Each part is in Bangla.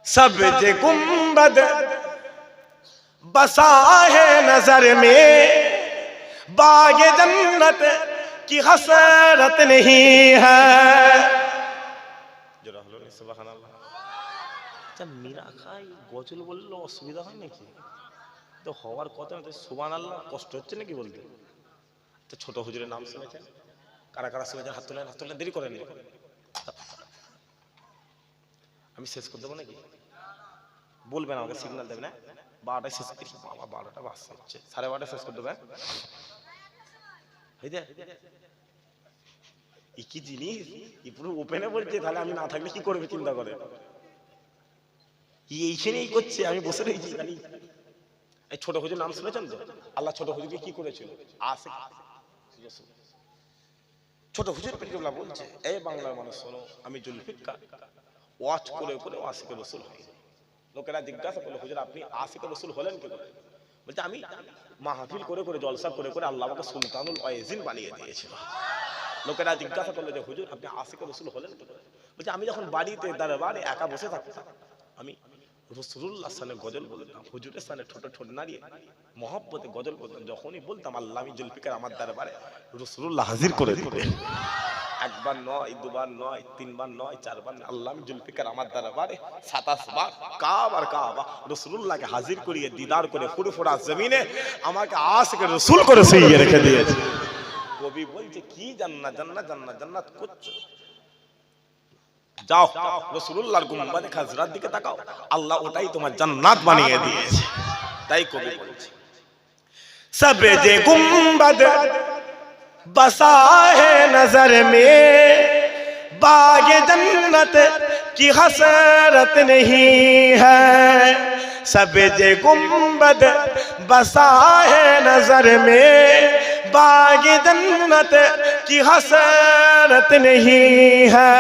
सब जे गुंबद बसा है नजर में, बागे जन्नत की हसरत नहीं है। जरा হলো সুবহানাল্লাহ। আচ্ছা মীরা খাই গজল বললে অসুবিধা হয় নাকি? তো হওয়ার কথা না, সুবহানাল্লাহ কষ্ট হচ্ছে নাকি বলতে? তো ছোট হুজুরের নাম শুনেছেন? কারা কারা শুনেছেন? হাত তোলেন, হাত তোলেন, দেরি করেন। আমি শেষ করে দেবো নাকি? বলবেন আমাকে, সিগন্যাল দেবেন। 12টায় শেষ করি। বাবা 12টা বাজছে, 12:30 শেষ করে দেবে। কি জিনিস পুরো ওপেনে বলছে, তাহলে আমি না থাকলে কি করবে চিন্তা করে। এইখানেই করছে, আমি বসে রয়েছি। এই ছোট হুজুর নাম শুনেছেন তো? আল্লাহ ছোট হুজুরকে কি করেছিল? আসে ছোট হুজুর পেটুল্লাহ বলছে, এই বাংলার মানুষ শোনো, আমি জুলফিকার ওয়াচ করে করে আশিকে রসুল হই। লোকেরা জিজ্ঞাসা করলো, হুজুর আপনি আশিকে রসুল হলেন কি করে? বলছে আমি মাহফিল করে করে জলসা করে করে আল্লাহ আমাকে সুলতানুল ওয়াইজিন বানিয়ে দিয়েছিল। লোকেরা জিজ্ঞাসা করলো যে হুজুর আপনি আশিকে রসুল হলেন কি করে? বলছে আমি যখন বাড়িতে দরবারে একা বসে থাকতাম, আমি রাসূলুল্লাহর সামনে গজল বলতাম, হুজুরের সামনে ছোট ছোট নারিয়ে মহব্বতে গজল বলতাম। যখনই বলতাম আল্লাহ আমি জুলফিকার আমার দরবারে, রাসূলুল্লাহ হাজির করে দিতেন। একবার নয়, দুবার নয়, তিনবার নয়, চারবার নয়, আল্লাহ আমি জুলফিকার আমার দরবারে 27 বার কাবার কাবা রাসূলুল্লাহকে হাজির করিয়ে দিদার করে ফুরফুরা জমিনে আমাকে আশিকে রাসূল করে সইয়ে রেখে দিয়েছে। কবি বলছে কি জান্নাত জান্নাত জান্নাত জান্নাত করছো, যাও রাসূলুল্লাহর গুম্বাদে খাজরার দিকে তাকাও, আল্লাহ ওটাই তোমার জান্নাত বানিয়ে দিয়েছে। তাই কবি বলছে সব যে গুম্বাদ बसा है नजर में, बागे जन्नत की हसरत नहीं है। सब जे गुंबद बसा है नजर में, बागे जन्नत की हसरत नहीं है।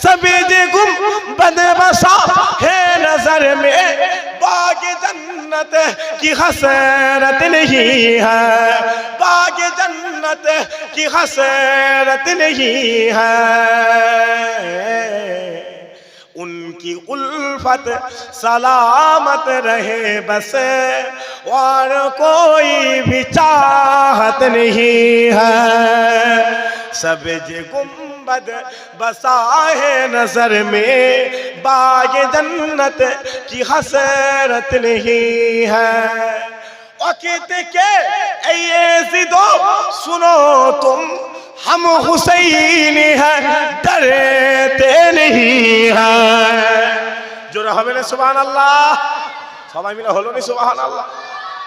सब जे गुंबद बसा है नजर में, बागे जन्नत की हसरत नहीं है। बागे जन्नत की हसरत नहीं है। उनकी उल्फत सलामत रहे बस, और कोई भी चाहत नहीं है। सब जे गुंबद बसा है नजर में, बागे जन्नत की हसरत नहीं है। कहते के ये जिदो सुनो तुम, हम हुसैन हैं डरते नहीं हैं। जो হবে না সুবহানাল্লাহ, সবাই মিলে হলো না সুবহানাল্লাহ।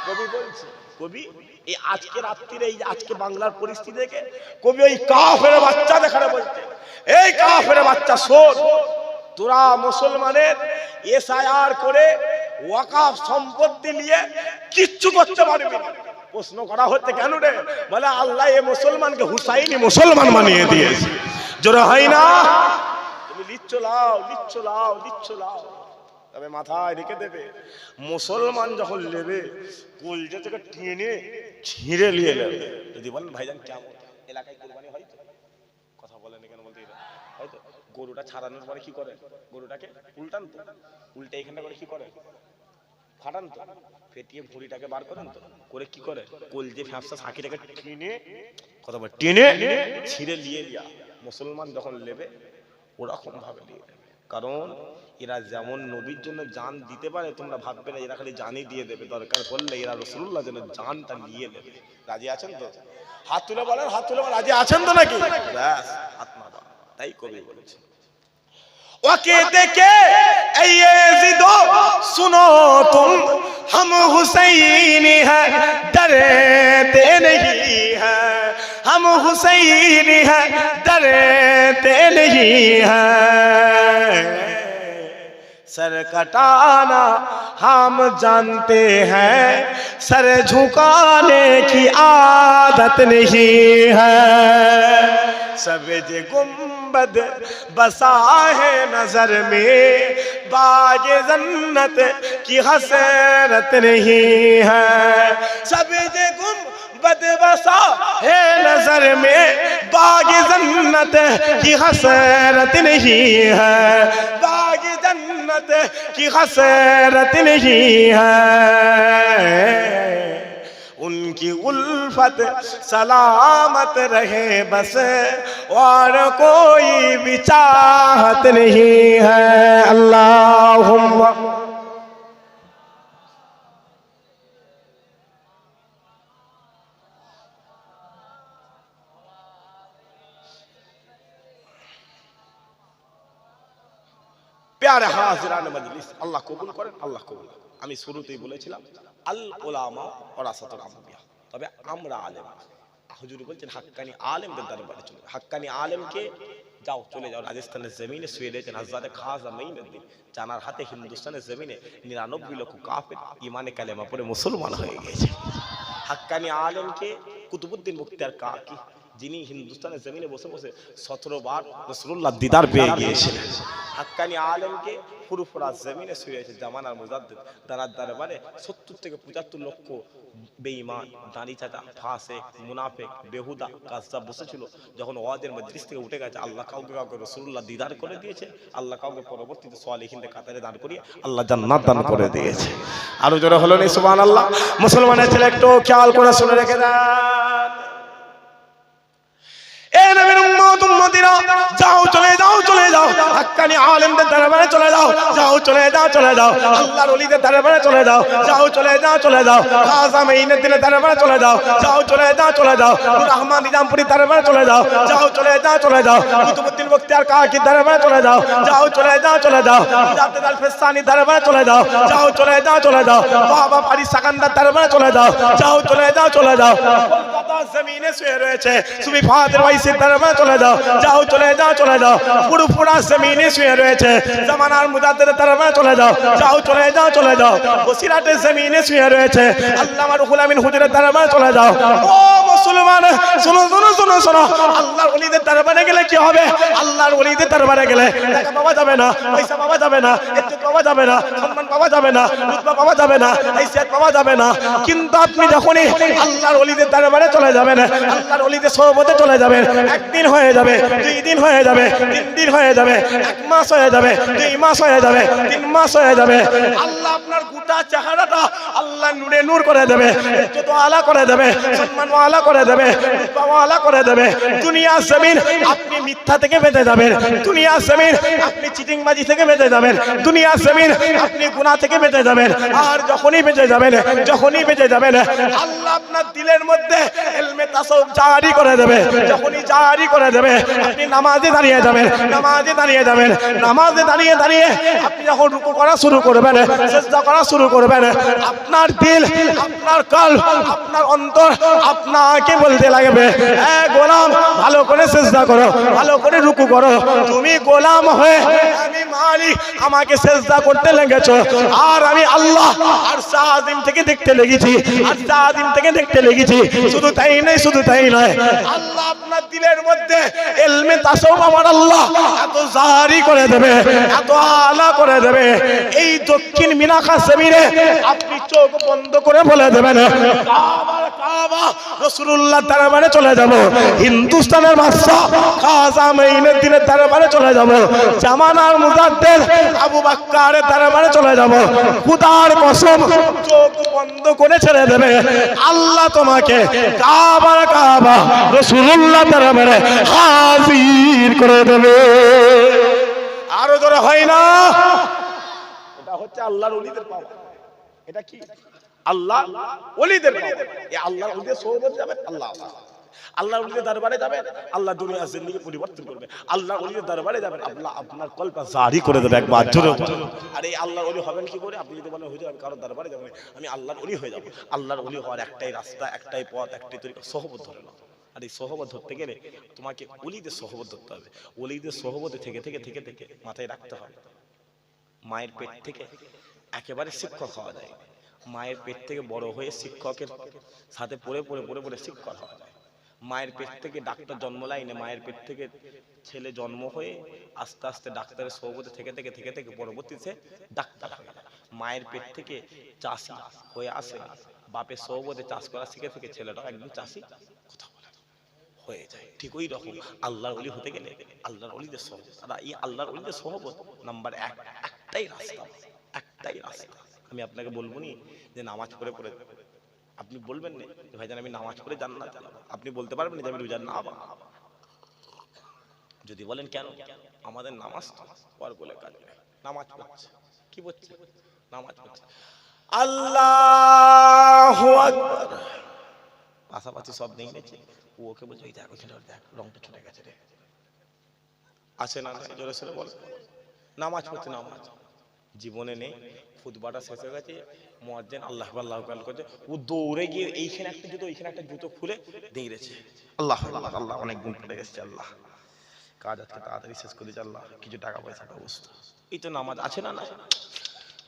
কবি বলছে, কবি এই আজকে রাত্রিরে, এই আজকে বাংলার পরিস্থিতি দেখে কবি ওই কাফের বাচ্চা দেখারে বলছে, এই কাফের বাচ্চা শোন, তোরা মুসলমানের এসআইআর করে ওয়াকাফ সম্পত্তি নিয়ে কিচ্ছু করতে পারবি না। প্রশ্ন করা হচ্ছে কেন রে? বলে আল্লাহ এই মুসলমানকে হুসাইনি মুসলমান বানিয়ে দিয়েছে। জোরে হয় না? তুমি লিচ্ছ লাও, লিচ্ছ লাও, লিচ্ছ লাও, তবে মাথায় রেখে দেবে মুসলমান যখন নেবে কলজা থেকে টেনে ছিঁড়ে নিয়ে নেবে। যদি বলেন ভাইজান কেমন এলাকায় কুরবানি হয় তো? কথা বলেন কেন বলতে? হয়তো গরুটা ছাড়ানোর পরে কি করে? গরুটাকে উল্টান তো, উল্টে এখানটা করে কি করে? ফাটান তো, ফেটিয়ে ভুঁড়িটাকে বার করেন তো, করে কি করে? কলজে ফ্যাপসা সাকিটাকে টেনে, কথা বলে টেনে ছিঁড়ে নিয়ে লিয়া মুসলমান যখন নেবে ওরকম ভাবে নিয়ে নেবে। কারণ এরা যেমন নবীর জন্য জান দিতে পারে, তোমরা ভাববে না এরা খালি জানই দিয়ে দেবে, দরকার পড়লে এরা রাসূলুল্লাহর জন্য জানটা নিয়ে নেবে। রাজি আছেন তো? হাত তুলে বলেন, হাত তুলে বলেন, রাজি আছেন তো নাকি? ব্যাস, হাত মারা। তাই কবি বলেছে, वो कहते के ये जिदो सुनो तुम, हम हुसैन हैं डरते नहीं हैं। हम हुसैन हैं डरते नहीं हैं। सर कटाना हम जानते हैं, सर झुकाने की आदत नहीं है। सब जे गुंबद बसा है नजर में, बागे जन्नत की हसरत नहीं है। सब जे गुंबद बसा है नजर में, बागे जन्नत की हसरत नहीं है। बागे जन्नत जन्नत की खसरत नहीं है, उनकी उल्फत सलामत रहे बस और कोई भी चाहत नहीं है। अल्लाहुम्मा प्यारे हाजिरान मजलिस, अल्लाह कबूल करें, अल्लाह कबूल करें। আমি শুরুতেই বলেছিলাম আল উলামা ওয়ারাসাতুল আমবিয়া, তবে আমরা আলেম, হুজুর বলছেন হাক্কানি আলেমদের দরবারে চলে। হাক্কানি আলেমকে যাও চলে যাও রাজস্থানের জমিনে শুয়ে রয়েছেন হযরত খাজা মঈনুদ্দিন, জানার হাতে হিন্দুস্তানের জমিনে 99 লক্ষ কাফের ইমানে কালেমা পড়ে মুসলমান হয়ে গেছে। হাক্কানি আলেমকে কুতুবউদ্দিন মুখতিয়ার কাকি, যিনি হিন্দুস্তানের জমিনে বসে বসে 17 বার রাসূলুল্লাহ দিদার পেয়ে গিয়েছিলেন, হাক্কানি আলেমকে ফুরফুরা জমিনে শুয়ে আছে জামানার মুজাদ্দিদ, তার দরবারে 70 থেকে 75 লক্ষ বেঈমান, দানি চাচা, ফাসিক, মুনাফিক, বেহুদা, কাজ্জাব বসেছিল। যখন ওয়াজের মজলিস থেকে উঠে গেছে, আল্লাহ কাউকে কাউকে রাসূলুল্লাহ দিদার করে দিয়েছে, আল্লাহ কাউকে পরবর্তীতে সালেহিনদের কাতারে দান করিয়ে আল্লাহ জান্নাত দান করে দিয়েছে। আরো জোরে হলো না সুবহানাল্লাহ। মুসলমানের ছেলে একটু খেয়াল করে শুনে রেখে দেন, এ নবীর উম্মত উম্মতিরা, যাও চলে যাও চলে যাও হাক্কানি আলেমদের দরবারে চলে যাও, যাও চলে যাও চলে যাও আল্লাহর ওলিদের দরবারে চলে যাও, যাও চলে যাও চলে যাও খাজা মঈনুদ্দিনের দরবারে চলে যাও, যাও চলে যাও চলে যাও নূর আহমদ নিজামপুরীর দরবারে চলে যাও, যাও চলে যাও চলে যাও কুতুবউদ্দিন মুখতিয়ার কাকির দরবারে চলে যাও, যাও চলে যাও চলে যাও মুজাদ্দিদ আল ফিসানির দরবারে চলে যাও, যাও চলে যাও চলে যাও বাবা ফারিস সাকান্দার দরবারে চলে যাও, যাও চলে যাও চলে যাও কলকাতার জমিনে শুয়ে রয়েছে সুফি ফাদের ভাইসির দরবারে চলে যাও, যাও চলে যাও চলে যাও ফুরফুরা জমিনে শুয়ে রয়েছে জামানার মুজাদ্দিদের দরবারে চলে যাও, যাও চলে যাও চলে যাও বসিরাটের জমিনে শুয়ে রয়েছে আল্লামা রুহুল আমিন হুজুরের দরবারে চলে যাও। ও মুসলমান, শোনো শোনো শোনো শোনো, আল্লাহর ওলিদের দরবারে গেলে কি হবে? আল্লাহর ওলিদের দরবারে গেলে টাকা পাওয়া যাবে না, পয়সা পাওয়া যাবে না, ইজ্জত পাওয়া যাবে না, সম্মান পাওয়া যাবে না, রুতবা পাওয়া যাবে না, ইজ্জত পাওয়া যাবে না। কিন্তু আপনি যখনই আল্লাহর ওলিদের দরবারে চলে যাবেন, আল্লাহর ওলিদের সোহবতে চলে যাবেন, একদিন হয়ে যাবে, 2 দিন হয়ে যাবে, 3 দিন হয়ে যাবে, 1 মাস হয়ে যাবে, 2 মাস হয়ে যাবে, 3 মাস হয়ে যাবে, আল্লাহ আপনার গোটা চেহারাটা আল্লাহ নূরে নূর করে দেবে, ইজ্জত আলা করে দেবে, সম্মান আলা করে দেবে, রুতবা আলা করে দেবে। দুনিয়া জমিন আপনি মিথ্যা থেকে বেঁচে যাবেন, দুনিয়া জমিন আপনি চিটিংবাজি থেকে বেঁচে যাবেন, দুনিয়া জমিন আপনি গুনাহ থেকে বেঁচে যাবেন। আর যখনই বেঁচে যাবেন, যখনই বেঁচে যাবেন, আল্লাহ আপনার দিলের মধ্যে ইলমে তাসাউফ জারি করে দেবে। যখনই জারি করে দেবে, আপনি নামাজে দাঁড়িয়ে যাবেন, নামাজে দাঁড়িয়ে যাবেন, নামাজে দাঁড়িয়ে দাঁড়িয়ে আপনি যখন রুকু করা শুরু করবেন, সিজদা করা শুরু করবেন, আপনার দিল, আপনার কলব, আপনার অন্তর আপনাকে বলতে লাগবে, এ গোলাম ভালো করে সিজদা করো, ভালো করে রুকু করো, তুমি গোলাম হয়ে আমি মালিক, আমাকে সিজদা করতে লেগেছো, আর আমি আল্লাহ আরশ আজিম থেকে দেখতে লেগেছি, আরশ আজিম থেকে দেখতে লেগেছি। শুধু তাই নয়, শুধু তাই নয়, আল্লাহ আপনার দিলের মধ্যে ইলমে তাসাউফ আমার আল্লাহ এত জারি করে দেবে, এত আলা করে দেবে, এই দক্ষিণ মিনাখা জমিনে আপনি চোখ বন্ধ করে বলে দেবেন কাবা কাবা রাসূলুল্লাহ দরবারে চলে যাব, হিন্দুস্তানের বাদশা খাজা মঈনুদ্দিনের দরবারে চলে যাব, জামানার মুজাদ্দিদ আবু বকরের দরবারে চলে যাব। খোদার কসম, চোখ বন্ধ করে ছেড়ে দেবে, আল্লাহ তোমাকে কাবা কাবা রাসূলুল্লাহ দরবারে হাজির করে দেবে। আরো জোরে হয় না? এটা হচ্ছে আল্লাহর ওলিদের পাওয়া। এটা কি? আল্লাহ ওলিদের পাওয়া। এই আল্লাহর ওলিদের সোহবত যাবে, আল্লাহ আল্লাহর ওলিদের দরবারে যাবেন, আল্লাহ দুনিয়ার জিন্দেগি পরিবর্তন করবে। আল্লাহর ওলিদের দরবারে যাবেন, আল্লাহ আপনার কলবা জারি করে দেবে একবার জোরে। আর এই আল্লাহর ওলি হবেন কি করে? আপনি যদি বলেন হুজুর আমি কারোর দরবারে যাব, আমি আল্লাহর ওলি হয়ে যাব। আল্লাহর ওলি হওয়ার একটাই রাস্তা, একটাই পথ, একটাই তরিকা, সোহবত ধরে নাও। আর এই সোহবত ধরতে গেলে তোমাকে ওলিদের সোহবত ধরতে হবে। ওলিদের সোহবতে থেকে থেকে থেকে থেকে মাথায় রাখতে হবে, মায়ের পেট থেকে একেবারে শিক্ষক হওয়া যায়। মায়ের পেট থেকে বড় হয়ে শিক্ষকের সাথে পড়ে পড়ে পড়ে পড়ে শিক্ষক হওয়া যায়। মায়ের পেট থেকে ডাক্তার জন্ম লাইনে, মায়ের পেট থেকে ছেলে জন্ম হয়ে আস্তে আস্তে ডাক্তারের সোহবতে থেকে থেকে থেকে থেকে পরবর্তীতে ডাক্তার হয়ে যায়। মায়ের পেট থেকে চাষি হয়ে আসে, বাপের সোহবতে চাষ করা শিখে থেকে ছেলেটা একদম চাষি কথা বলে হয়ে যায়। ঠিক ওই রকম আল্লাহর ওলি হতে গেলে আল্লাহর ওলিদের সোহবত। আর এই আল্লাহর ওলিদের সোহবত নাম্বার 1 একটাই রাস্তা, একটাই রাস্তা। আমি আপনাকে বলবো নি যে নামাজ পড়ে পড়ে, আপনি বলবেন না যে ভাইজান আমি নামাজ পড়ে জান্নাত চালাবো, আপনি বলতে পারবেন যে আমি রোজা না বানাবো। যদি বলেন কেন, আমাদের নামাজ পড় বলে কাজ নেই, নামাজ পড়ছে, কি পড়ছে? নামাজ পড়ছে। আল্লাহু আকবার, পাশাপাশি সব নেই নেছে, ওকে বলছে এই দেখ ওখানে দেখ রংটা ছুটে গেছে রে, আছে না? জোরে সোরে বল, নামাজ পড়ছে, নামাজ জীবনে নেই। খুতবাটা শেষ হয়ে গেছে, মুয়াজ্জিন আল্লাহু আকবার আল্লাহু আকবার করছে, ও দৌড়ে গিয়ে এইখানে একটা জুতো এইখানে একটা জুতো খুলে দিয়েছে, আল্লাহ আল্লাহ আল্লাহ, অনেক গুণ পড়ে গেছে, আল্লাহ কাজ আজকে তাড়াতাড়ি শেষ করে দিয়েছে, আল্লাহ কিছু টাকা পয়সার ব্যবস্থা। এই তো নামাজ, আছে না? না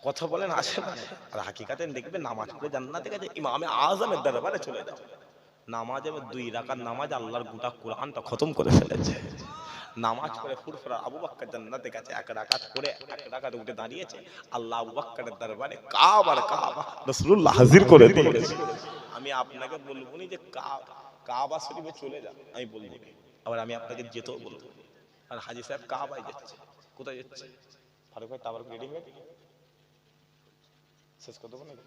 কথা বলেন, আছে না? আর হাকিকাতে দেখবে নামাজ পড়ে জান্নাতে গেছে, ইমামে আযমের দরবারে চলে যাও। নামাজে 2 রাকাত নামাজ আল্লাহর গোটা কোরআনটা খতম করে ফেলেছে। নামাজ পড়ে ফুরফুরা আবু বকর জান্নাতে গেছে, 1 রাকাত করে 1 রাকাত উঠে দাঁড়িয়েছে, আল্লাহ আবু বকরের দরবারে কাবার কাবা রাসূলুল্লাহ হাজির করে দিয়েছে। আমি আপনাকে বলবো না যে কাবা শরীফে চলে যান, আমি বলবো, আবার আমি আপনাকে যেতেও বলবো। আর হাজী সাহেব কাবায় যাচ্ছে, কোথায় যাচ্ছে? ফারুক ভাই তাবার রেডি হয়ে গেছে, শেষ করে দেবো নাকি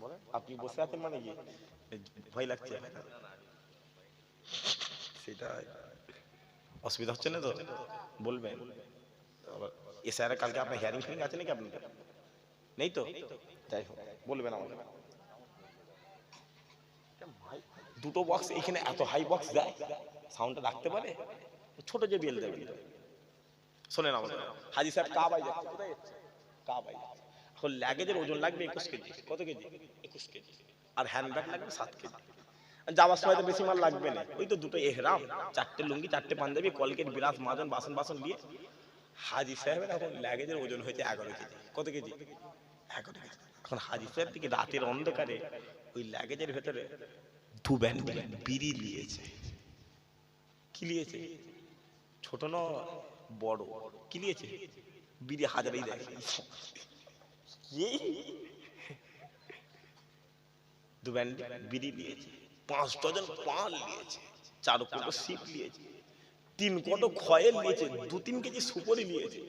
বলেন? আপনি বসে আছেন মানে কি ভয় লাগছে? সেটা অসুবিধা হচ্ছে না তো? বলবেন। এছাড়া কালকে আপনার হিয়ারিং ফিয়ারিং আছে নাকি আপনাদের? নেই তো? যাই হোক বলবেন আমাকে। দুটো বক্স এখানে এত হাই বক্স দেয়, সাউন্ডটা রাখতে পারে? ছোট যে বিএল দেবেন। শোনেন আমাদের, হাজী সাহেব কাবায় যাচ্ছে, কোথায় যাচ্ছে? কাবায়। এখন লাগেজের ওজন লাগবে 21 কেজি। কত কেজি? 21 কেজি। আর হ্যান্ডব্যাগ লাগবে 7 কেজি। যাওয়ার সময় তো বেশি মাল লাগবে না, ওই তো দুটো এহরাম, 4টে লুঙ্গি, 4টে পাঞ্জাবি, কলগেট, বিরাজ, মাজন, বাসন বাসন নিয়ে হাজী সাহেবের এখন লাগেজের ওজন হয়েছে 11 কেজি। কত কেজি? 11 কেজি। এখন হাজী সাহেব থেকে রাতের অন্ধকারে ওই লাগেজের ভেতরে 2 ব্যান্ড বিড়ি নিয়েছে। কি নিয়েছে? ছোট না বড়? কি নিয়েছে? বিড়ি হাজারেই দেখে। 2 ব্যান্ড বিড়ি নিয়েছে, 5 ডজন পান নিয়েছে, 4 কোটো সিপ নিয়েছে, 3 কোটো খয়েল নিয়েছে, 2-3 কেজি সুপারি নিয়েছে।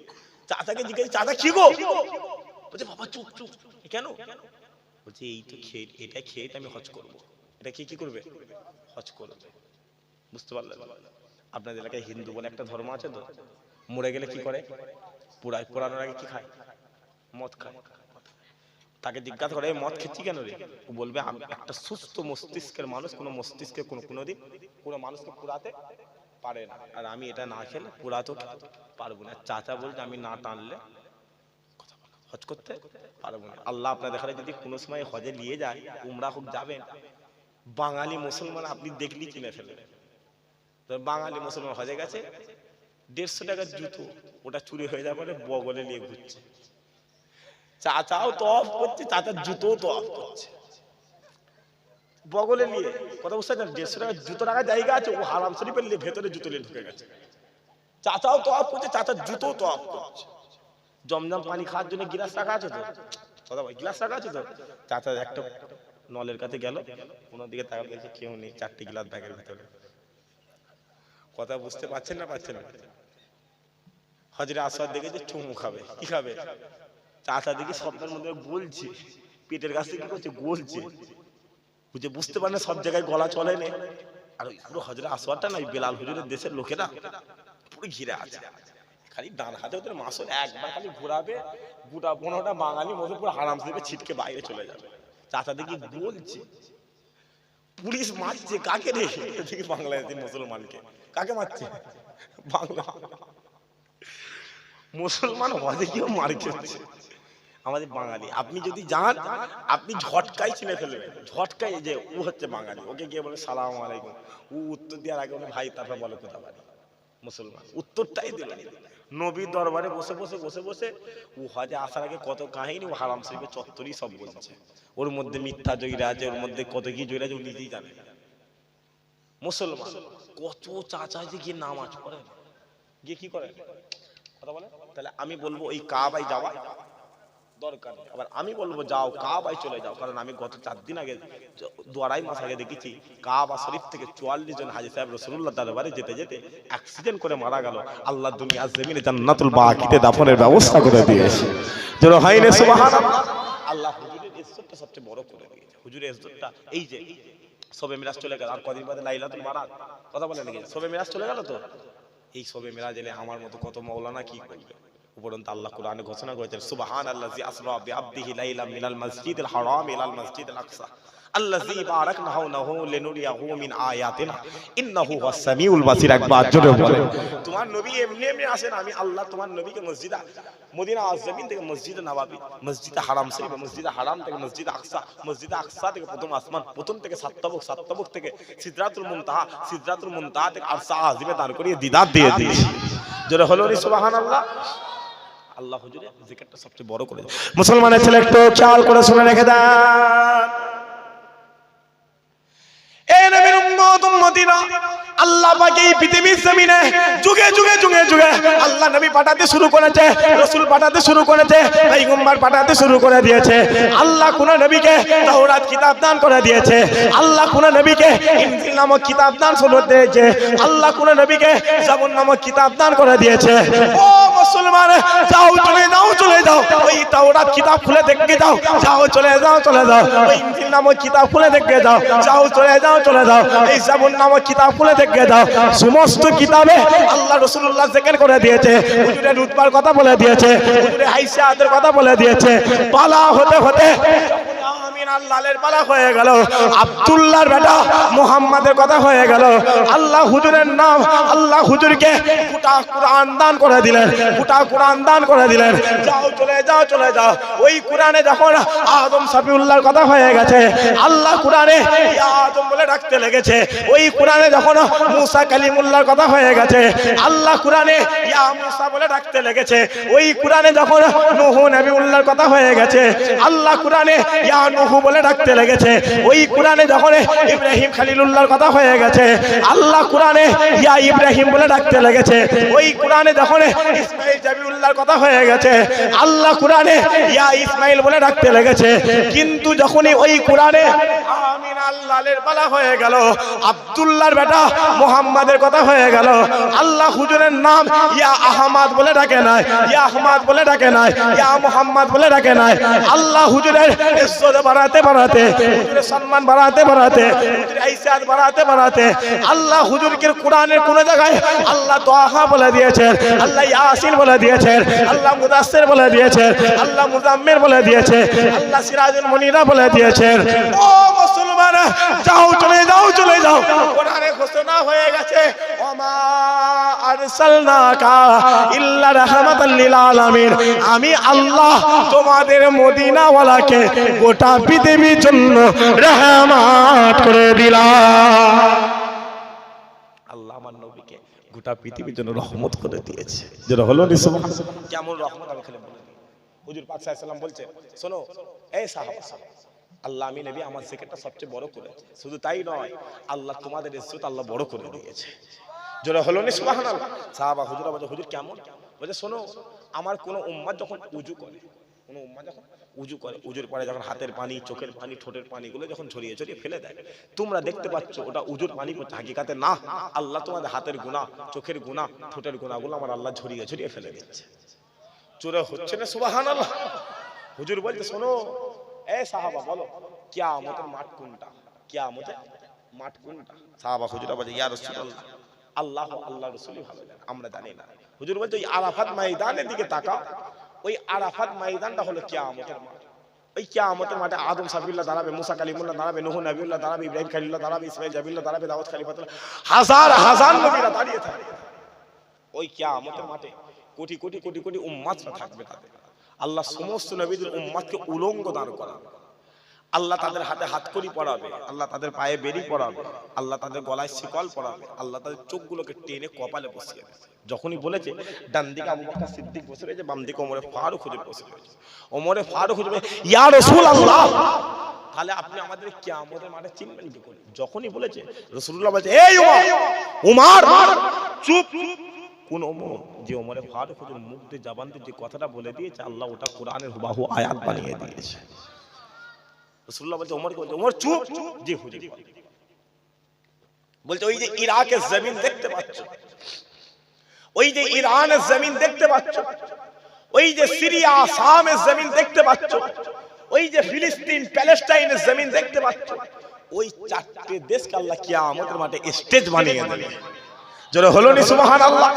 চাচাকে জিজ্ঞেস, চাচা কি গো? বলছে বাবা চুপ চুপ। কেন? বলছে এই তো খেয়ে, এটা খেয়ে আমি হজ করব। এটা কি করবে? হজ করবে। বুঝতে পারলেন? আপনাদের এলাকায় হিন্দু বলে একটা ধর্ম আছে তো, মরে গেলে কি করে? পুরায়, পোড়ানোর আগে কি খায়? মদ খায়। তাকে জিজ্ঞাসা করে মদ খেচ্ছি কেন রে? ও বলবে আমি একটা সুস্থ মস্তিষ্কের মানুষ, কোনো মস্তিষ্কে কোনোদিন কোনো মানুষকে পুরাতে পারে না, আর আমি এটা না খেলে পুরাতে পারবো না। চাচা বলছে আমি না টানলে হজ করতে পারবো না। আল্লাহ আপনার দেখালে যদি কোনো সময় হজে নিয়ে যায়, উমরা হোক যাবেন, বাঙালি মুসলমান আপনি দেখলি কিনে ফেলবেন। বাঙালি মুসলমান হজে গেছে, 150 টাকার জুতো, ওটা চুরি হয়ে যাওয়ার পরে বগলে নিয়ে ঘুরছে। চাচাও তওয়াফ করছে, চাচার জুতোও তওয়াফ করছে বগলে নিয়ে। কথা বুঝতে পারছেন? 150 টাকার জুতো রাখার জায়গা আছে, ও হারাম শরীফের ভেতরে জুতো নিয়ে ঢুকে গেছে। চাচাও তওয়াফ করছে, চাচার জুতোও তওয়াফ করছে। জমজম পানি খাওয়ার জন্য গিলাস রাখা আছে তো? কথা ভাই, গিলাস রাখা আছে তো? চাচা একটা নলের কাছে গেল, ওনার দিকে তাকাতে দেখে কেউ নেই, 4টে গিলাস ব্যাগের ভিতরে। কথা বুঝতে পারছেন না? পাচ্ছেন না? হজরে আসওয়াদ দেখেছে চুমু খাবে, কি খাবে? চাচা দেখি স্বপ্নের মধ্যে বলছে, পেটের কাছে কি করছে? গলছে। বুঝে বুঝতে পারে না, সব জায়গায় গলা চলে না। আর পুরো হজরে আসওয়াদটা না, বেলাল হুজুরের দেশের লোকেরা পুরো ঘিরে আছে। খালি ডান হাতে ওদের মাসল একবার খালি ঘোরাবে, গোটা 15টা বাঙালি মতো পুরো হারাম শরীফে ছিটকে বাইরে চলে যাবে। চাচা দেখি বলছে, পুলিশ মারছে কাকে রে? দেখি বাংলাদেশি মুসলমানকে। কাকে মারছে? বাংলা মুসলমান হজে কেউ মার খেচ্ছে আমাদের বাঙালি। আপনি যদি যান, আপনি ঝটকাই চিনে ফেলবেন, ঝটকাই যে ও হচ্ছে বাঙালি। ওকে গিয়ে বলে সালাম আলাইকুম, ও উত্তর দেওয়ার আগে বলে ভাই, তারপর বলে কোথা বাড়ি? মুসলমান। উত্তরটাই দিল। নবীর দরবারে বসে বসে বসে বসে ও হজে আসার আগে কত কাহিনী, ও হারাম শরীফের চত্বরই সব বলছে। ওর মধ্যে মিথ্যা জয়রা আছে, ওর মধ্যে কত কি জয়রা আছে, ও নিজেই জানে। মুসলমান কত চাচা যে গিয়ে নামাজ পড়ে, গিয়ে কি করে কথা বলে। তাহলে আমি বলবো ওই কাবায় যাওয়া দরকার নেই। আবার আমি বলবো যাও কাবায় চলে যাও, কারণ আমি গত 4 দিন আগে 2-2.5 মাস আগে দেখেছি কাবা শরীফ থেকে 44 জন হাজী সাহেব রাসূলুল্লাহ দরবারে যেতে যেতে অ্যাক্সিডেন্ট করে মারা গেল। আল্লাহ দুনিয়ার জমিনে জান্নাতুল বাকিতে দাফনের ব্যবস্থা করে দিয়েছে। যেন হয়নি সুবহানাল্লাহ। আল্লাহ হুজুরের ইজ্জতটা সবচেয়ে বড় করে দিয়েছে। হুজুরের ইজ্জতটা এই যে শবে মিরাজ চলে গেল, আর কদিন বাদে লাইলাতুল বারাত, কথা বলেন নাকি? শবে মিরাজ চলে গেল তো, এই শবে মিরাজ এলে আমার মতো কত মাওলানা কি করবে। উপরন্তু আল্লাহ কোরআনে ঘোষণা করেছেন সুবহানাল্লাযী আসরা বিআবদিহি লাইলাম মিনাল মাসজিদিল হারাম ইলাল মাসজিদিল আকসা আল্লাযী বারাকনাহু লিনুরিয়াহু মিন আয়াতিনা ইন্নাহু হুয়াস সামিউল বাসীর। একবার জোরে বলেন, তোমার নবী এমনি এমনি আসেন, আমি আল্লাহ তোমার নবীকে মসজিদে মদিনা জমিন থেকে মসজিদে নববী, মসজিদে হারাম শরীফ, মসজিদে হারাম থেকে মসজিদে আকসা, মসজিদে আকসা থেকে প্রথম আসমান, প্রথম থেকে সাত তবক থেকে সিদরাতুল মুনতাহা, সিদরাতুল মুনতাহা থেকে আরশে আজিমে দাঁড় করিয়ে দিদার দিয়ে দিয়েছি। জোরে হলো নি সুবহানাল্লাহ। আল্লাহ হুজুরের জিকিরটা সবচেয়ে বড় করে। মুসলমানের ছেলে একটু খেয়াল করে শুনে রেখে দেন, এ নবীর উম্মত উম্মতিরা, আল্লাহ পাক এই পৃথিবীর জমিনে যুগে যুগে যুগে যুগে আল্লাহ নবী পাঠাতে শুরু করেছে, রাসূল পাঠাতে শুরু করেছে, পয়গম্বর পাঠাতে শুরু করে দিয়েছে। আল্লাহ কোন নবীকে তাওরাত কিতাব দান করে দিয়েছে, আল্লাহ কোন নবীকে ইনজিল নামক কিতাব দান করে দিয়েছে, আল্লাহ কোন নবীকে জাবুর নামক কিতাব দান করে দিয়েছে। ও মুসলমান, যাও চলে যাও চলে যাও, ওই তাওরাত কিতাব খুলে দেখে যাও, যাও চলে যাও চলে যাও, ওই ইনজিল নামক কিতাব খুলে দেখে যাও, যাও চলে যাও চলে যাও, এই জাবুর নামক কিতাব খুলে দেখে যাও। সমস্ত কিতাবে আল্লাহ রাসূলুল্লাহ জিকির করে দিয়েছে, হুজুরের রুতবার কথা বলে দিয়েছে, হুজুরের হাইসিয়াতের কথা বলে দিয়েছে। পালা হতে হতে আল্লাহর পালা হয়ে গেল, আব্দুল্লাহর বেটা মুহাম্মাদের কথা হয়ে গেল। আল্লাহ হুজুরের নাম, আল্লাহ হুজুরকে গোটা কুরআন দান করে দিলেন, গোটা কুরআন দান করে দিলেন। যাও চলে যাও চলে যাও, ওই কুরআনে যখন আদম সফিউল্লাহর কথা হয়ে গেছে, আল্লাহ কুরআনে ইয়া আদম বলে ডাকতে লেগেছে। ওই কুরআনে যখন মুসা কালিমুল্লাহর কথা হয়ে গেছে, আল্লাহ কুরআনে ইয়া মুসা বলে ডাকতে লেগেছে। ওই কুরআনে যখন নূহ নবিউল্লাহর কথা হয়ে গেছে, আল্লাহ কুরআনে ইয়া নূহ বলে ডাকতে লেগেছে। ওই কুরআনে যখন ইব্রাহিম খলিলুল্লাহর কথা হয়ে গেছে, আল্লাহ কুরআনে ইয়া ইব্রাহিম বলে ডাকতে লেগেছে। ওই কুরআনে যখন ইসমাঈল জাবিউল্লাহর কথা হয়ে গেছে, আল্লাহ কুরআনে ইয়া ইসমাঈল বলে ডাকতে লেগেছে। কিন্তু যখনই ওই কুরআনে আমিন আল্লাহর পালা হয়ে গেল, আব্দুল্লাহর বেটা মুহাম্মাদের কথা হয়ে গেল, আল্লাহ হুজুরের নাম ইয়া আহমদ বলে ডাকে নাই, ইয়া আহমদ বলে ডাকে নাই, ইয়া মুহাম্মদ বলে ডাকে নাই। আল্লাহ হুজুরের ইজ্জত বাড়াতে বাড়াতে, হুজুরের সম্মান বাড়াতে বাড়াতে, হুজুরের হাইসিয়াত বাড়াতে বাড়াতে আল্লাহ হুজুরকে কুরআনের কোন জায়গায় আল্লাহ তাহা বলে দিয়েছেন, আল্লাহ ইয়াসিন বলে দিয়েছেন, আল্লাহ মুদাসসির বলে দিয়েছেন, আল্লাহ মুজাম্মিল বলে দিয়েছেন, আল্লাহ সিরাজুল মুনিরা বলে দিয়েছেন। ও মুসলমান, যাও চলে যাও চলে যাও, কোরআনে ঘোষণা হয়ে গেছে ওমা আরসালনাকা ইল্লা রাহমাতাল লিল আলামিন। আমি আল্লাহ তোমাদের মদিনাওয়ালাকে গোটা পৃথিবীর জন্য রহমত করে দিলাম। আল্লাহ আমার নবীকে গোটা পৃথিবীর জন্য রহমত করে দিয়েছে। যেটা হলো নি সুবহানাল্লাহ। কেমন রহমত আমি খালি বলে দিই। হুজুর পাক সাল্লাল্লাহু আলাইহি ওয়াসাল্লাম বলছে, শোনো এই সাহাবা, আল্লাহ আমি নবী আমার জিকিরটা সবচেয়ে বড় করেছে। শুধু তাই নয়, আল্লাহ তোমাদের ইজ্জত আল্লাহ বড় করে দিয়েছে। যেটা হলো নি সুবহানাল্লাহ। সাহাবা হুজুরা বলে, হুজুর কেমন? বলে শোনো, আমার কোন উম্মত যখন উযু করে, কোন উম্মত যখন উযু করে, উযুর পরে যখন হাতের পানি, চোখের পানি, ঠোঁটের পানিগুলো যখন ছড়িয়ে ছড়িয়ে ফেলে দেয়, তোমরা দেখতে পাচ্ছ ওটা উযুর পানি পড়ছে, হাকিকাতে না, আল্লাহ তোমাদের হাতের গুনাহ, চোখের গুনাহ, ঠোঁটের গুনাহগুলো আমার আল্লাহ ছড়িয়ে ছড়িয়ে ফেলে দিচ্ছে। চোরে হচ্ছে না সুবহানাল্লাহ। হুজুর বলতে শোনো এ সাহাবা, বলো কিয়ামতের মাঠ কোনটা? কিয়ামতের মাঠ কোনটা? সাহাবা হুজুরা বলে, ইয়া রাসূলুল্লাহ, আল্লাহ আল্লাহ রাসূলই ভালো জানে, আমরা জানি না। হুজুর বলতে, ওই আরাফাত ময়দানের দিকে তাকাও, ওই আরাফাত ময়দানটা হলো কিয়ামতের মাঠ। ওই কিয়ামতের মাঠে আদম সাফিউল্লাহ দাঁড়াবে, মুসা কালিমুল্লাহ দাঁড়াবে, নূহ নবিউল্লাহ দাঁড়াবে, ইব্রাহিম খলিলুল্লাহ দাঁড়াবে, ইসমাঈল জাবিউল্লাহ দাঁড়াবে, দাউদ খলিফাতুল্লাহ, হাজার হাজার নবীরা দাঁড়িয়ে থাকবে। ওই কিয়ামতের মাঠে কোটি কোটি কোটি কোটি উম্মতরা থাকবে। তাদের আল্লাহ সমস্ত নবীদের উম্মতকে উলঙ্গ দান করাবে, আল্লাহ তাদের হাতে হাতকড়ি পরাবে, আল্লাহ তাদের পায়ে বেড়ি পরাবে, আল্লাহ তাদের গলায় শিকল পরাবে, আল্লাহ তাদের চোখগুলোকে টেনে কপালে বসিয়ে দেবে। যখনই বলেছে ডান দিকে আবু বকর সিদ্দিক বসে রয়েছে, বাম দিকে ওমরে ফারুক হুজুর বসে রয়েছে। ওমরে ফারুক হুজুর, ইয়া রাসূলুল্লাহ, তাহলে আপনি আমাদের কিয়ামতের মাঠে চিনবেন কি করে? যখনই বলেছে রাসূলুল্লাহ বলছে, এই উমর, চুপ, কোন ওমর? যে ওমরে ফারুক হুজুর মুখ দিয়ে জবান দিয়ে যে কথাটা বলে দিয়েছে আল্লাহ ওটা কোরআনের হুবাহু আয়াত বানিয়ে দিয়েছে। রাসূলুল্লাহ বলছে ওমরকে, বলছে ওমর চুপ। জি হুজুর। বলছে ওই যে ইরাকের জমিন দেখতে পাচ্ছ, ওই যে ইরানের জমিন দেখতে পাচ্ছ, ওই যে সিরিয়া শামের জমিন দেখতে পাচ্ছ, ওই যে ফিলিস্তিন প্যালেস্টাইনের জমিন দেখতে পাচ্ছ, ওই চারটি দেশকে আল্লাহ কিয়ামতের মাঠে স্টেজ বানিয়ে দেবে। যারা হলো নি সুবহানাল্লাহ।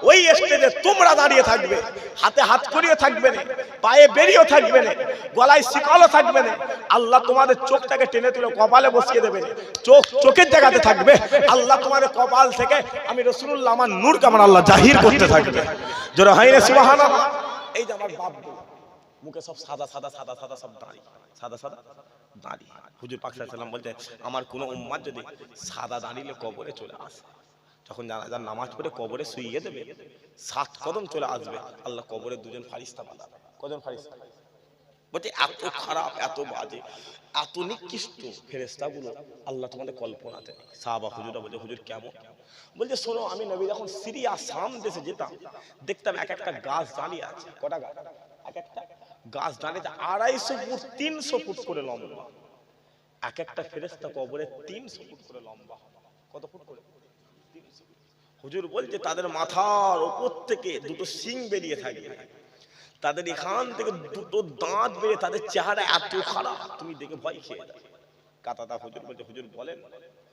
ওই স্টেজে তোমরা দাঁড়িয়ে থাকবে, হাতে হাত করিয়ে থাকবে না, পায়ে বেরিয়েও থাকবে না, গলায় শিকলও থাকবে না। আল্লাহ তোমাদের চোখটাকে টেনে তুলে কপালে বসিয়ে দেবে, চোখ চোখের জায়গাতে থাকবে। আল্লাহ তোমাদের কপাল থেকে আমি রাসূলুল্লাহ আমার নূরকে আমার আল্লাহ জাহির করতে থাকবে। যারা হয় না সুবহানাল্লাহ। এই যে আমার বাপ মুখে সব সাদা সাদা সাদা সাদা সব দাড়ি, সাদা সাদা দাড়ি। হুজুর পাক সাল্লাল্লাহু আলাইহি ওয়াসাল্লাম বলতে আমার কোন উম্মত যদি সাদা দাঁড়িয়ে কবরে চলে আসে, যখন জানাজার নামাজ পড়ে কবরে শুইয়ে দেবে, 7 কদম চলে আসবে, আল্লাহ কবরে দুজন ফারিস্তা পাঠাবে। কজন ফারিস্তা? বলতে এত খারাপ, এত বাজে, এত নিকৃষ্ট ফেরেশতাগুলো আল্লাহ তোমাদের কল্পনাতে নেই। সাহাবা হুজুররা বলছে হুজুর কেমন? বলছে শোনো, আমি নবী যখন সিরিয়া শাম দেশে যেতাম দেখতাম এক একটা গাছ দাঁড়িয়ে আছে। কটা গাছ? এক একটা গাছ দাঁড়িয়ে 250 ফুট 300 ফুট করে লম্বা। এক একটা ফেরেশতা কবরে 300 ফুট করে লম্বা। কত ফুট করে? হুজুর বলছে তাদের মাথার উপর থেকে দুটো শিং বেরিয়ে থাকে, তাদের এখান থেকে দুটো দাঁত বেরিয়ে, তাদের চেহারা এত খারাপ তুমি দেখে ভয় খেয়ে যাবে। কাতাদা হুজুর বলছে হুজুর বলেন।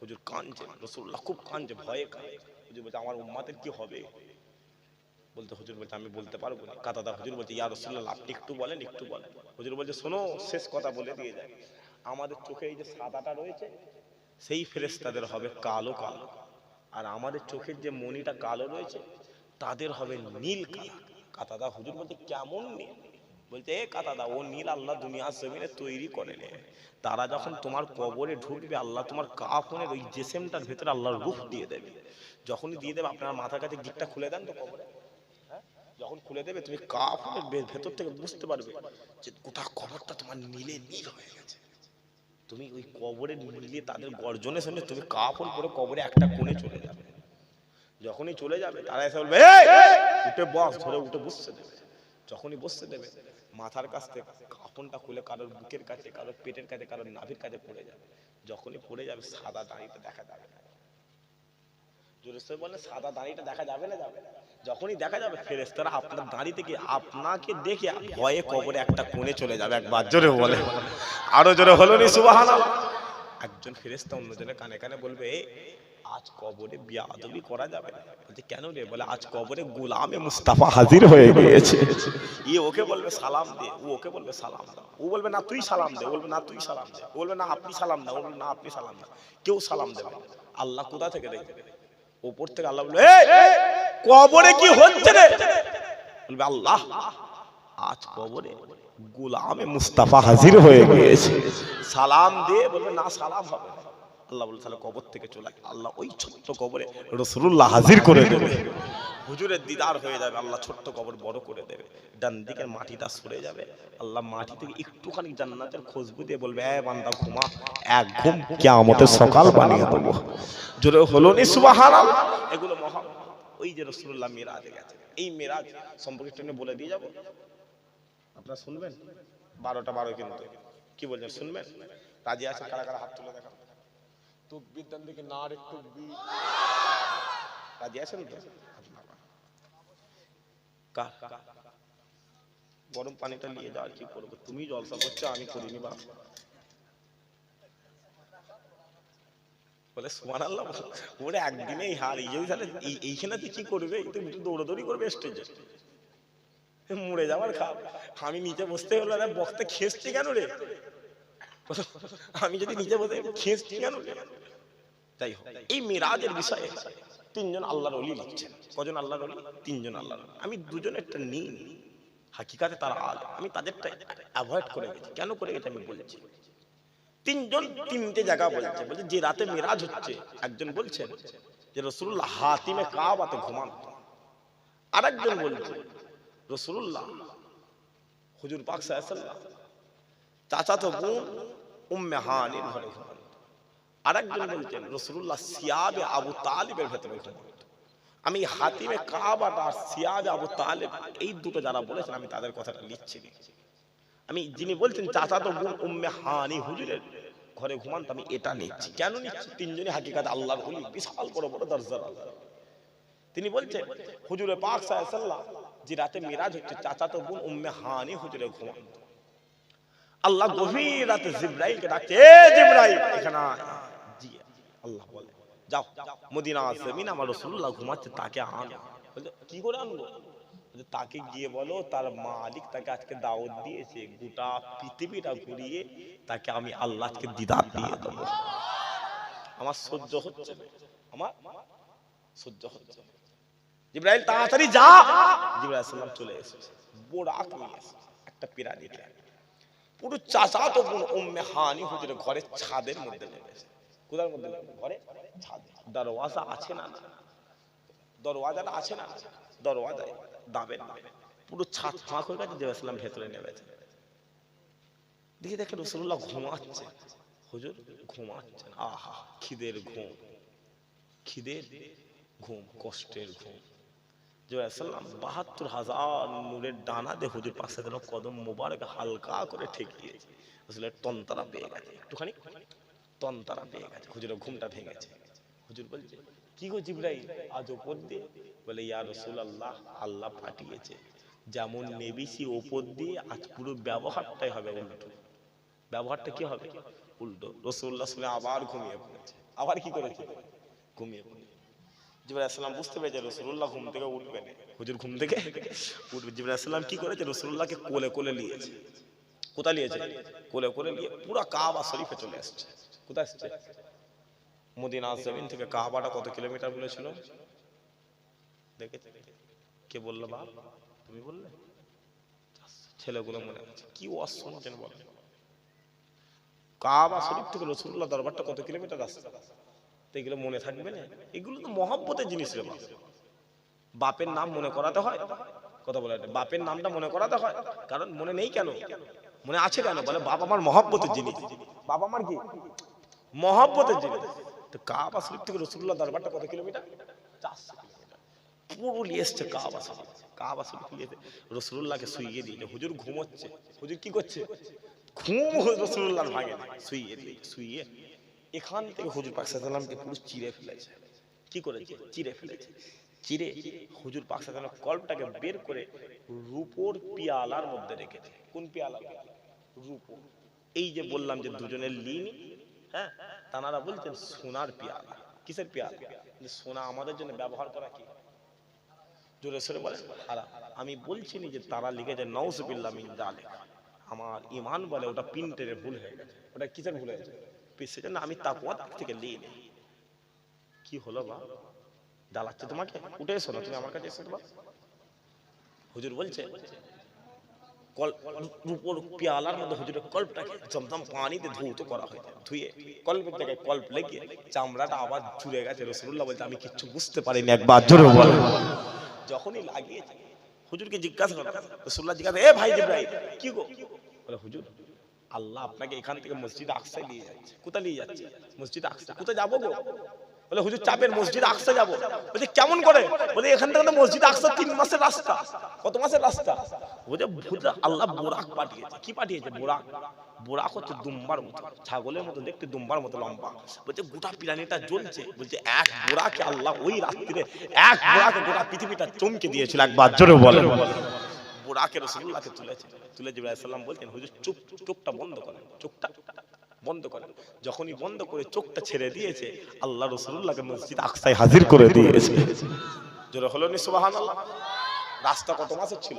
হুজুর কাঁদছে, রাসূলুল্লাহ খুব কাঁদছে, ভয়ে কাঁদছে। হুজুর বলছে আমার উম্মতের কি হবে? বলতে হুজুর বলছে আমি বলতে পারবো না। কাতাদা হুজুর বলছে ইয়া রাসূলুল্লাহ আপনি একটু বলেন, একটু বলেন। হুজুর বলছে শোনো, শেষ কথা বলে দিয়ে যায়, আমাদের চোখে এই যে সাদাটা রয়েছে সেই ফেরেশতাদের হবে কালো কালো, আর আমাদের চোখের যে মণিটা কালো রয়েছে তাদের হবে নীল কালো। কাতাদা হুজুর বলতে কেমন নীল? বলতে এ কাতাদা, ও নীল আল্লাহ দুনিয়ার জমিনে তৈরি করেনি। তারা যখন তোমার কবরে ঢুকবে আল্লাহ তোমার কাফনের ওই জিসিমটার ভেতরে আল্লাহর রূহ দিয়ে দেবে। যখনই দিয়ে দেবে আপনার মাথার কাছে গিটটা খুলে দেন তো কবরে, যখন খুলে দেবে তুমি কাফনের ভেতর থেকে বুঝতে পারবে যে গোটা কবরটা তোমার নীলে নীল হয়ে গেছে। তুমি ওই কবরে মিলিয়ে তাদের গর্জনের সঙ্গে তুমি কাফন পরে কবরে একটা কোণে চলে যাবে। যখনই চলে যাবে তারা এসে বলবে উঠে বস, ধরে উঠে বসতে দেবে। যখনই বসতে দেবে মাথার কাছ থেকে কাফনটা খুলে কারোর বুকের কাছে, কারোর পেটের কাছে, কারোর নাভির কাছে পড়ে যাবে। যখনই পড়ে যাবে সাদা দাড়িটা দেখা যাবে না। জোরে বলে সাদা দাড়িটা দেখা যাবে না? যাবে। যখনই দেখা যাবে ফেরেশতারা আপনার দাড়ি থেকে আপনাকে দেখে ভয়ে কবরে একটা কোণে চলে যাবে। একবার জোরে বলে, আরো জোরে হলো নি সুবহানাল্লাহ। একজন ফেরেশতা অন্যজনের কানে কানে বলবে আজ কবরে বিয়াদবি করা যাবে না। বলতে কেন রে? বলে আজ কবরে গোলামে মুস্তাফা হাজির হয়ে গিয়েছে। ওকে বলবে সালাম দে, ও ওকে বলবে সালাম দাও। ও বলবে না তুই সালাম দে, ও বলবে না তুই সালাম দে। ও বলবে না আপনি সালাম দাও, ও বলবে না আপনি সালাম দাও। কেউ সালাম দেবে না। আল্লাহ কোথা থেকে দেখবে? উপর থেকে আল্লাহ বলবে কবরে কি হচ্ছে রে? বলবে আল্লাহ আজ কবরে গোলামে মুস্তাফা হাজির হয়ে গিয়েছে, সালাম দে। বলবে না সালাম হবে না। আল্লাহ বলে তাহলে কবর থেকে চলে আল্লাহ ওই ছোট্ট কবরে রাসূলুল্লাহ হাজির করে দেবে। হুজুরের দিদার হয়ে যাবে, আল্লাহ ছোট্ট কবর বড় করে দেবে। ডান দিকের মাটিটা সরে যাবে, আল্লাহ মাটি থেকে একটুখানি জান্নাতের খুশবু দিয়ে বলবে এ বান্দা ঘুমা, এক ঘুম কিয়ামতের সকাল বানিয়ে দেবো। জোরে হলো নি সুবহানাল্লাহ। এগুলো মহা ওই যে রাসূলুল্লাহ মিরাজে গেছে, এই মিরাজ সম্পর্কে একটু বলে দিয়ে যাবো। আপনারা শুনবেন? 12টা 12 কিন্তু কি বলছেন শুনবেন? রাজি আছে? কারা কারা হাত তুলে দেখান। তুকবীর দেন দেখি, না রে তুকবীর। রাজি আছেন তো? গরম পানিটা নিয়ে যাও, কি করবো? তুমি জলসা করছো, আমি করিনি বা। বলে সুবহানাল্লাহ। ওরে একদিনেই হার, এই যদি তাহলে এইখানে কি করবে? দৌড়াদৌড়ি করবে স্টেজে, মরে যাওয়ার খাপ। আমি নিচে বসতে হলো না, বক্তা খেসছে কেন রে? আমি যদি নিচে বসে খেসছি কেন রে? তাই হোক, এই মিরাজের বিষয়ে 3 জন আল্লাহর ওলি লিখছেন। কজন আল্লাহর ওলি? 3 জন আল্লাহর ওলি। আমি দুজনেরটা নিই, হাকিকাতে তারা আলেম, আমি তাদেরটা অ্যাভয়েড করে গেছি। কেন করে গেছি আমি বলছি। 3 জন 3টে জায়গা বলছে। বলছে যে রাতে মিরাজ হচ্ছে, একজন বলছেন যে রাসূলুল্লাহ হাতিমে কাবাতে ঘুমান। আরেকজন বলছে রাসূলুল্লাহ হুজুর পাক সাল্লাল্লাহু আলাইহি ওয়াসাল্লাম চাচাতো বোন উম্মে হানির ঘরে ঘুমান। আরেকজন বলছেন রাসূলুল্লাহ সিয়াবে আবু তালিবের ভেতরে ঘুমান। আমি হাতিমে কাবা আর সিয়াদ আবু তালেব এই দুটো যারা বলেছেন আমি তাদের কথাটা নিচ্ছি। আমি যিনি বলছেন চাচাতো বোন উম্মে হানি হুজুরের ঘরে ঘুমান, আমি এটা নিচ্ছি। কেন নিচ্ছি? তিনজনই হাকিকাত আল্লাহর ওলি, বিশাল বড় বড় দরজার আল্লাহ। তিনি বলছেন হুজুরে পাক সাল্লাল্লাহু আলাইহি ওয়াসাল্লাম যে রাতে মিরাজ হচ্ছে, চাচাতো বোন উম্মে হানি হুজুরে ঘুমান। আল্লাহ গভীর রাতে জিবরাইলকে ডাকছে, এ জিবরাইল এখানে আয়। জি আল্লাহ বলে যাও মদিনা জমিন আমার রাসূলুল্লাহ ঘুমাচ্ছে, তাকে আনো। বলে কি করে আনবো? তাকে গিয়ে বলো তার মালিক তাকে আজকে দাওয়াত দিয়েছে, গোটা পৃথিবীটা ঘুরিয়ে তাকে আমি আল্লাহকে দিদার দিয়ে দেবো। আমার সহ্য হচ্ছে না, আমার সহ্য হচ্ছে না। জিবরাইল তাড়াতাড়ি যা। জিবরাইল সালাম চলে এসেছে, বোরাক নিয়ে এসেছে একটা পিরানি নিয়ে। পুরো চাচাতো বোন উম্মে হানি হুজুরের ঘরের ছাদের মধ্যে নেমেছে। কোথার মধ্যে? ঘরে ছাদে। দরওয়াজা আছে না? দরওয়াজাটা আছে না? দরওয়াজায় দাবেন পুরো ছাদ ফাঁক হয়ে গেছে। জিবরাইল সালাম ভেতরে নেমেছে, দেখে রাসূলুল্লাহ ঘুমাচ্ছে। হুজুর ঘুমাচ্ছেন, আহা খিদের ঘুম, খিদের ঘুম, কষ্টের ঘুম। জিবরাইল সালাম ৭২,০০০ নূরের ডানা দিয়ে হুজুর পাশে যেন কদম মোবারক হালকা করে ঠেকিয়েছে। রাসূলের তন্তারা পেয়ে গেছে, একটুখানি তন্তারা পেয়ে গেছে, হুজুরের ঘুমটা ভেঙেছে। হুজুর বলছে কি গো জিবরাইল আজ ওপর দিয়ে? বলে ইয়া রাসূলুল্লাহ আল্লাহ পাঠিয়েছে, যেমন নেবিসি ওপর দিয়ে, আজ পুরো ব্যবহারটাই হবে উল্টো। ব্যবহারটা কি হবে? উল্টো। রাসূলুল্লাহ শুনে আবার ঘুমিয়ে পড়েছে। আবার কি করেছে? ঘুমিয়ে পড়েছে। জিবরাইল সালাম বুঝতে পেরেছে রাসূলুল্লাহ ঘুম থেকে উঠবে না, হুজুর ঘুম থেকে উঠবে। জিবরাইল সালাম কি করেছে? রাসূলুল্লাহকে কোলে কোলে নিয়েছে। কোথায় নিয়েছে? কোলে কোলে নিয়ে পুরো কাবা শরীফে চলে আসছে। কোথায় আসছে? মদিনা জমিন থেকে কাবাটা কত কিলোমিটার বলেছিল? দেখেছে? কে বললো? বাপ তুমি বললে? ছেলেগুলো মনে আছে কি ওয়াজ শুনছেন বলেন। কাবা শরীফ থেকে রাসূলুল্লাহ দরবারটা কত কিলোমিটার রাস্তা? এগুলো মনে থাকবে না? এগুলো তো মহব্বতের জিনিস রে বাপ। বাপের নাম মনে করাতে হয়, কথা বলে বাপের নামটা মনে করাতে হয়, কারণ মনে নেই কেন? মনে আছে কেন? বলে বাপ আমার মহব্বতের জিনিস। বাপ আমার কি? মহব্বতের জিনিস। তো কাবা শরীফ থেকে রাসূলুল্লাহ দরবারটা কত কিলোমিটার? 400 কিলোমিটার। পুরো নিয়ে এসছে কাবা শরীফ। কাবা শরীফ নিয়ে রাসূলুল্লাহকে শুইয়ে দিয়েছে। হুজুর ঘুমোচ্ছে। হুজুর কি করছে? ঘুম রাসূলুল্লাহর ভাঙে না, শুইয়ে দিয়েছে। শুইয়ে এখান থেকে হুজুর পাক সাল্লাল্লাহু আলাইহি ওয়াসাল্লামকে পুরো চিরে ফেলেছে। কি করেছে? চিরে ফেলেছে। চিরে হুজুর পাক সাল্লাল্লাহু আলাইহি ওয়াসাল্লাম কল্পটাকে বের করে রূপোর পিয়ালার মধ্যে রেখেছে। কোন পিয়ালা? রূপোর। এই যে বললাম যে দুজনের লিন, হ্যাঁ, তানারা বলছেন সোনার পিয়ালা। কিসের পিয়ালা? সোনা আমাদের জন্য ব্যবহার করা কি জোরে সরে বলেন হারাম। আমি বলছি না যে তারা লিখেছে নাউজুবিল্লাহ মিন যালিক, আমার ঈমান বলে ওটা প্রিন্টের ভুল হয়ে গেছে। ওটা কিসের ভুল হয়েছে? সেজন্য আমি তাকওয়া থেকে লিই নি। কি হলো বা? জ্বালাচ্ছে তোমাকে? উঠে এসো না, তুমি আমার কাছে এসো। তোমার হুজুর বলছে রূপোর পিয়ালার মধ্যে হুজুরের কল্পটাকে জমজম পানিতে ধৌত করা হয়েছে। ধুয়ে কল্পের জায়গায় কল্প লেগে চামড়াটা আবার জুড়ে গেছে। রাসূলুল্লাহ বলতে আমি কিচ্ছু বুঝতে পারিনি, একবার জোরে বলেন। যখনই লাগিয়েছে হুজুরকে জিজ্ঞাসা করে, রাসূলুল্লাহ জিজ্ঞাসা, এ ভাই জিবরাইল কি গো? বলে হুজুর আল্লাহ আপনাকে এখান থেকে মসজিদ আকসায় নিয়ে যাচ্ছে। কোথায় নিয়ে যাচ্ছে? মসজিদ আকসা। কোথায় যাবো গো? বলে হুজুর চাপের মসজিদ আকসা যাবো। বলে কেমন করে? বলে এখান থেকে মসজিদ আকসা 3 মাসের রাস্তা। কত মাসের রাস্তা? বলে আল্লাহ বোরাক পাঠিয়েছে। কি পাঠিয়েছে? বোরাক। বোরাক হচ্ছে দুম্বার মতো, ছাগলের মতো দেখতে, দুম্বার মতো লম্বা। বলছে গোটা পিরানিটা জ্বলছে। বলছে এক বোরাকে আল্লাহ ওই রাত্রিরে এক বোরাকে গোটা পৃথিবীটা চমকে দিয়েছিল, একবার জোরে বলেন। বোরাকে রাসূলুল্লাহকে তুলেছে। তুলে জিবরাইল সালাম বলতেন হুজুর চুপ, চোখটা বন্ধ করেন, চোখটা বন্ধ করেন। যখনই বন্ধ করে চোখটা ছেড়ে দিয়েছে, আল্লাহ রাসূলুল্লাহকে মসজিদ আকসায় হাজির করে দিয়েছে। জোরে হলো নি সুবহানাল্লাহ। রাস্তা কত মাসের ছিল?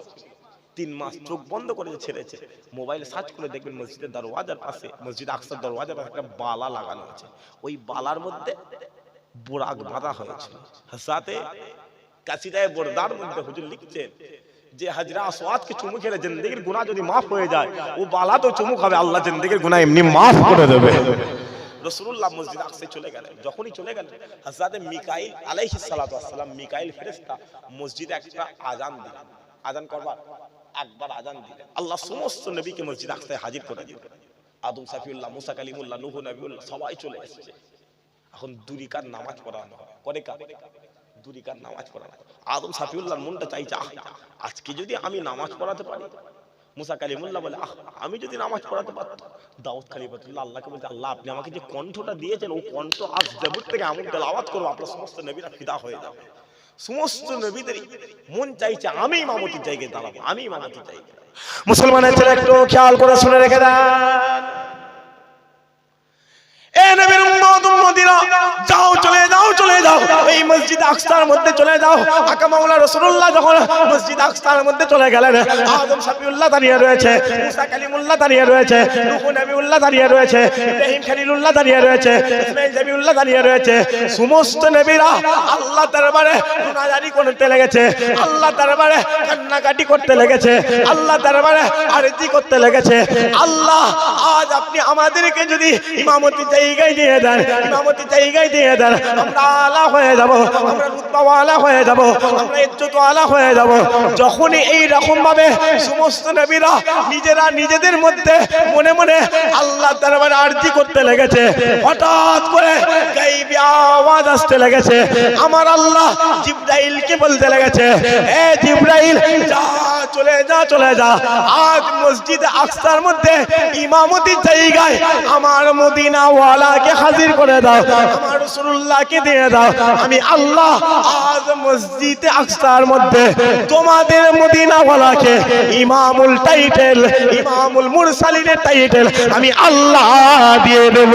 3 মাস। চোখ বন্ধ করে ছেড়েছে। মোবাইল সার্চ করে দেখবেন মসজিদের দরওয়াজার পাশে, মসজিদ আকসার দরওয়াজার পাশে একটা বালা লাগানো আছে। ওই বালার মধ্যে বোরাক বাঁধা হয়েছে। হাসাতে কাসিদায়ে বরদার মধ্যে হুজুর লিখছেন যে হাজরা আসওয়াদকে চুমু খেলে জিন্দেগীর গুনাহ যদি মাফ হয়ে যায়, ও বালা তো চুমু খাবে, আল্লাহ জিন্দেগীর গুনাহ এমনি মাফ করে দেবে। রাসূলুল্লাহ মসজিদ আকসায় চলে গেলেন। যখনই চলে গেলেন, হযরত মিকাইল আলাইহিস সালাতু ওয়াস সালাম, মিকাইল ফেরেশতা মসজিদে একটা আযান দিলেন। আযান করবার একবার আযান দিলেন। আল্লাহ সমস্ত নবীকে মসজিদ আকসায় হাজির করে দিলেন। আদম সাফিউল্লাহ, মুসা কালিমুল্লাহ, নূহ নবিউল্লাহ সবাই চলে এসেছে। এখন দুই রাকাত নামাজ পড়ানো হয়। কয় রাকাত? দুরিকার নামাজ পড়া। আদম সাফিউল্লাহর মনটা চাইছে আজকে যদি আমি নামাজ পড়াতে পারি। মুসা কালিমুল্লাহ বলে আমি যদি নামাজ পড়াতে পারতাম। দাউদ খলিফাতুল্লাহ আল্লাহকে বলছে আল্লাহ আপনি আমাকে যে কণ্ঠটা দিয়েছেন ও কণ্ঠ আজ জবর থেকে এমন তেলাওয়াত করব আপনার সমস্ত নবীরা ফিদা হয়ে যাবে। সমস্ত নবীদের মন চাইছে আমি ইমামতির জায়গায় দাঁড়াবো, আমি ইমামতির জায়গায়। মুসলমানের ছেলে একটু খেয়াল করে শুনে রেখে দেন। এ নবীর উম্মত উম্মতিরা যাও চলে যাও চলে যাও এই মসজিদ আকসার মধ্যে চলে যাও। আকা মাওলা রাসূলুল্লাহ যখন মসজিদ আকসার মধ্যে চলে গেলেন, আদম সাফিউল্লাহ দাঁড়িয়ে রয়েছে, মুসা কালিমুল্লাহ দাঁড়িয়ে রয়েছে, নূহ নবীউল্লাহ দাঁড়িয়ে রয়েছে, ইব্রাহিম খলিলুল্লাহ দাঁড়িয়ে রয়েছে, ইসমাঈল নবীউল্লাহ দাঁড়িয়ে রয়েছে। সমস্ত নবীরা আল্লাহ দরবারে গুনাহগারি করতে লেগেছে, আল্লাহ দরবারে কান্নাকাটি করতে লেগেছে, আল্লাহ দরবারে আরজি করতে লেগেছে। আল্লাহ আজ আপনি আমাদেরকে যদি ইমামতি জায়গায় দিয়ে দেন, ইমামতি জায়গায় দিয়ে দেন, আমরা আলা হয়ে যাব, আমরা রুতবাওয়ালা হয়ে যাব, আমরা ইজ্জতওয়ালা হয়ে যাব। যখনই এই রকম ভাবে সমস্ত নবীরা নিজেরা নিজেদের মধ্যে মনে মনে আল্লাহ দরবারে আরজি করতে লেগেছে, হঠাৎ করে গায়বী আওয়াজ আসতে লেগেছে। আমার আল্লাহ জিবরাইলকে বলতে লেগেছে, এ জিবরাইল যা চলে যা চলে যা, আজ মসজিদ আকসার মধ্যে ইমামতির জায়গায় আমার মদিনা ওয়ালাকে হাজির করে দাও, আমার রাসূলুল্লাহকে দিয়ে দাও। আমি আল্লাহ আজ মসজিদে আকসার মধ্যে তোমাদের মদিনা ওয়ালাকে ইমামুল টাইটেল, ইমামুল মুরসালিনের টাইটেল আমি আল্লাহ দিয়ে দেব।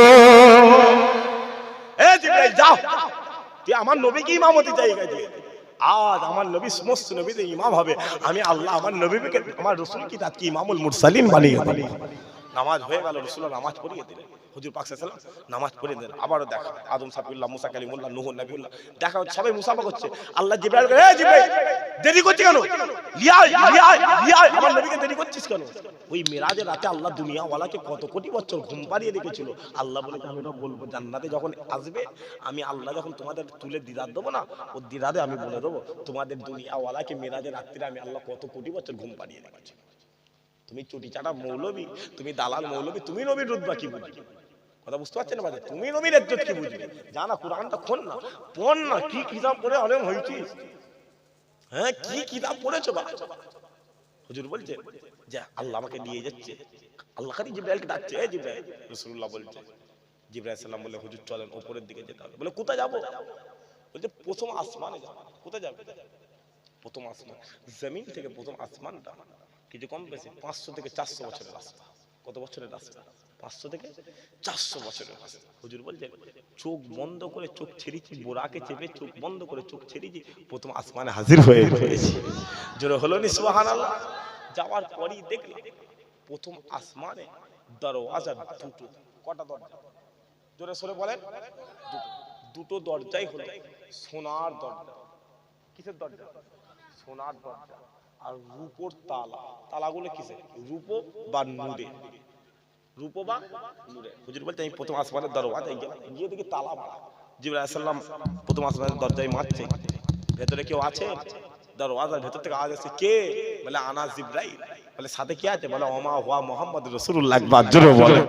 এ জিবরাইল যাও, তুই আমার নবীকে ইমামতি জায়গা দিয়ে দে। আজ আমার নবী সমস্ত নবীদের ইমাম হবে। আমি আল্লাহ আমার নবীকে আমার রাসূলকে তাকে ইমামুল মুরসালিন বানিয়ে দিই। নামাজ হয়ে গেল, রাসূলুল্লাহ নামাজ পড়িয়ে দিলেন, হুজুর পাক সাল্লাল্লাহু আলাইহি ওয়াসাল্লাম নামাজ পড়িয়ে দিলেন। আবারও দেখা আদম সাফিউল্লাহ, মুসা কালিমুল্লাহ, নূহ নবীউল্লাহ দেখা, সবাই মুসাফা করছে। আল্লাহ জিবরাইল, এ জিবরাইল দেরি করছিস কেন? লিয়া লিয়া লিয়া আমার নবীকে দেরি করছিস কেন? ওই মেরাজের রাতে আল্লাহ দুনিয়া ওয়ালাকে কত কোটি বছর ঘুম পাড়িয়ে রেখেছিল। আল্লাহ বলে আমি এটা বলবো, জান্নাতে যখন আসবে আমি আল্লাহ যখন তোমাদের তুলে দিদার দেবো না, ও দিদারে আমি বলে দেবো তোমাদের দুনিয়া ওয়ালাকে মেরাজের রাত্রিরে আমি আল্লাহ কত কোটি বছর ঘুম পাড়িয়ে রেখেছি। তুমি চুটি চাটা মৌলবী, তুমি দালাল মৌলবী, তুমি নবীর রুতবা কি বুঝবে? কথা বুঝতে পারছেন না? তুমি নবীর ইজ্জত কি বুঝবে? জানা কুরআনটা খোল না, পড় না, কি কিতাব পড়ে আলেম হইছিস? হ্যাঁ কি কিতাব পড়েছো? হুজুর বলছে যে আল্লাহ আমাকে নিয়ে যাচ্ছে, আল্লাহ খালি জিবরাইলকে ডাকছে, এ জিবরাইল। রাসূলুল্লাহ বলছে, জিবরাইল সাল্লাম বলে হুজুর চলেন উপরের দিকে যেতে হবে। বলে কোথায় যাবো? বলছে প্রথম আসমানে যাবো। কোথায় যাবে? প্রথম আসমান, জমিন থেকে প্রথম আসমানটা কিছু কম বেশি 500 থেকে 400 বছরের রাস্তা। কত বছরের রাস্তা? 500 থেকে 400 বছরের রাস্তা। হুজুর বলছে চোখ বন্ধ করে চোখ ছেড়েছি, বোরাকে চেপে চোখ বন্ধ করে চোখ ছেড়েছি, প্রথম আসমানে হাজির হয়ে গেছি। জোরে হলো নি সুবহানাল্লাহ? যাওয়ার পরই দেখলাম প্রথম আসমানে দরওয়াজা দুটো। কটা দরজা? জোরে সরে বলেন। দুটো দরজাই হলো সোনার দরজা। কিসের দরজা? সোনার দরজা। আর রূপোর তালা। তালাগুলো কিসে? রূপো বা নূরে, রূপো বা নূরে। হুজুর বলতে আমি প্রথম আসমানের দরওয়াজায় গেলাম, গিয়ে দেখি তালা মারা। জিবরাইল আলাইহিস সালাম প্রথম আসমানের দরজায় মারছে, ভেতরে কেউ আছে? দরওয়াজার ভেতর থেকে আওয়াজ আসছে, কে? বলে আনা জিবরাইল। বলে সাথে কে আছে? বলে ওমা হুয়া মুহাম্মদ রাসূলুল্লাহ। একবার জোরে বলে।